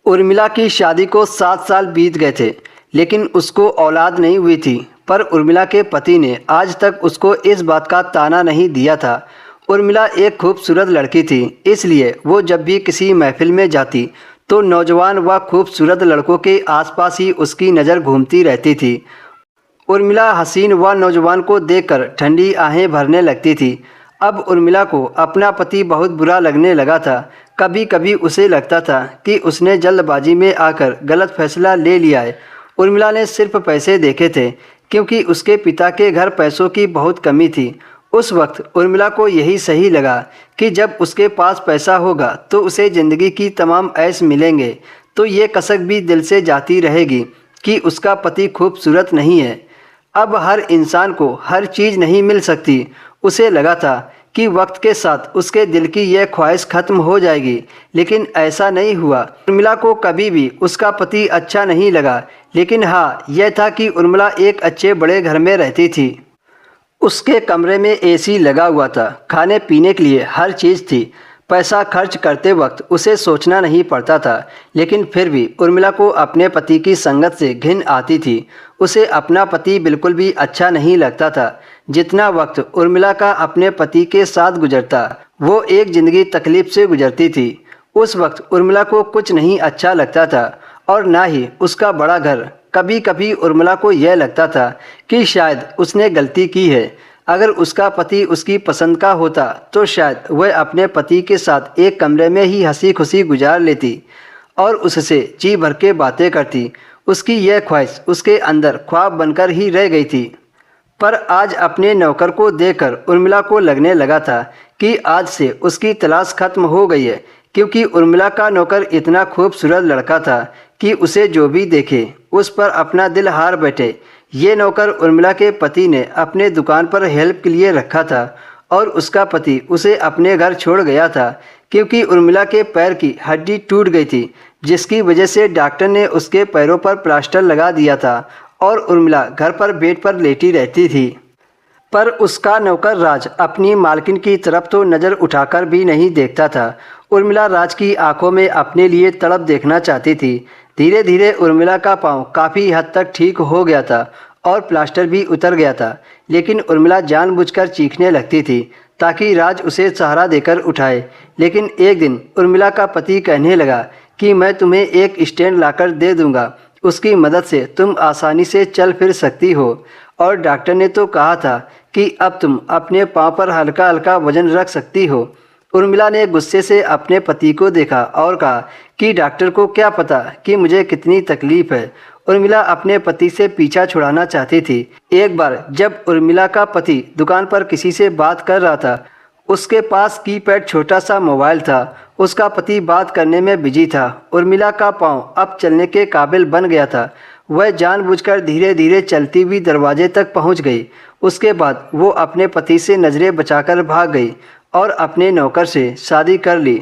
उर्मिला की शादी को 7 साल बीत गए थे, लेकिन उसको औलाद नहीं हुई थी। पर उर्मिला के पति ने आज तक उसको इस बात का ताना नहीं दिया था। उर्मिला एक खूबसूरत लड़की थी, इसलिए वो जब भी किसी महफिल में जाती तो नौजवान व खूबसूरत लड़कों के आसपास ही उसकी नज़र घूमती रहती थी। उर्मिला हसीन व नौजवान को देखकर ठंडी आहें भरने लगती थी। अब उर्मिला को अपना पति बहुत बुरा लगने लगा था। कभी कभी उसे लगता था कि उसने जल्दबाजी में आकर गलत फैसला ले लिया है। उर्मिला ने सिर्फ पैसे देखे थे, क्योंकि उसके पिता के घर पैसों की बहुत कमी थी। उस वक्त उर्मिला को यही सही लगा कि जब उसके पास पैसा होगा तो उसे ज़िंदगी की तमाम ऐश मिलेंगे, तो ये कसक भी दिल से जाती रहेगी कि उसका पति खूबसूरत नहीं है। अब हर इंसान को हर चीज़ नहीं मिल सकती। उसे लगा था कि वक्त के साथ उसके दिल की यह ख्वाहिश खत्म हो जाएगी, लेकिन ऐसा नहीं हुआ। उर्मिला को कभी भी उसका पति अच्छा नहीं लगा, लेकिन हाँ, यह था कि उर्मिला एक अच्छे बड़े घर में रहती थी। उसके कमरे में एसी लगा हुआ था, खाने पीने के लिए हर चीज़ थी। पैसा खर्च करते वक्त उसे सोचना नहीं पड़ता था, लेकिन फिर भी उर्मिला को अपने पति की संगत से घिन आती थी। उसे अपना पति बिल्कुल भी अच्छा नहीं लगता था। जितना वक्त उर्मिला का अपने पति के साथ गुजरता, वो एक ज़िंदगी तकलीफ से गुजरती थी। उस वक्त उर्मिला को कुछ नहीं अच्छा लगता था, और ना ही उसका बड़ा घर। कभी कभी उर्मिला को यह लगता था कि शायद उसने गलती की है। अगर उसका पति उसकी पसंद का होता तो शायद वह अपने पति के साथ एक कमरे में ही हंसी खुशी गुजार लेती और उससे जी भर के बातें करती। उसकी यह ख्वाहिश उसके अंदर ख्वाब बनकर ही रह गई थी। पर आज अपने नौकर को देखकर उर्मिला को लगने लगा था कि आज से उसकी तलाश खत्म हो गई है, क्योंकि उर्मिला का नौकर इतना खूबसूरत लड़का था कि उसे जो भी देखे उस पर अपना दिल हार बैठे। ये नौकर उर्मिला के पति ने अपने दुकान पर हेल्प के लिए रखा था, और उसका पति उसे अपने घर छोड़ गया था, क्योंकि उर्मिला के पैर की हड्डी टूट गई थी, जिसकी वजह से डॉक्टर ने उसके पैरों पर प्लास्टर लगा दिया था और उर्मिला घर पर बेड पर लेटी रहती थी। पर उसका नौकर राज अपनी मालकिन की तरफ तो नज़र उठाकर भी नहीं देखता था। उर्मिला राज की आंखों में अपने लिए तड़प देखना चाहती थी। धीरे धीरे उर्मिला का पांव काफ़ी हद तक ठीक हो गया था और प्लास्टर भी उतर गया था, लेकिन उर्मिला जानबूझकर चीखने लगती थी ताकि राज उसे सहारा देकर उठाए। लेकिन एक दिन उर्मिला का पति कहने लगा कि मैं तुम्हें एक स्टैंड लाकर दे दूंगा, उसकी मदद से तुम आसानी से चल फिर सकती हो। और डॉक्टर ने तो कहा था कि अब तुम अपने पाँव पर हल्का हल्का वजन रख सकती हो। उर्मिला ने गुस्से से अपने पति को देखा और कहा कि डॉक्टर को क्या पता कि मुझे कितनी तकलीफ है। उर्मिला अपने पति से पीछा छुड़ाना चाहती थी। एक बार जब उर्मिला का पति दुकान पर किसी से बात कर रहा था, उसके पास कीपैड छोटा सा मोबाइल था। उसका पति बात करने में बिजी था। उर्मिला का पाँव अब चलने के काबिल बन गया था। वह जानबूझकर धीरे धीरे चलती हुई दरवाजे तक पहुंच गई। उसके बाद वो अपने पति से नज़रें बचाकर भाग गई और अपने नौकर से शादी कर ली।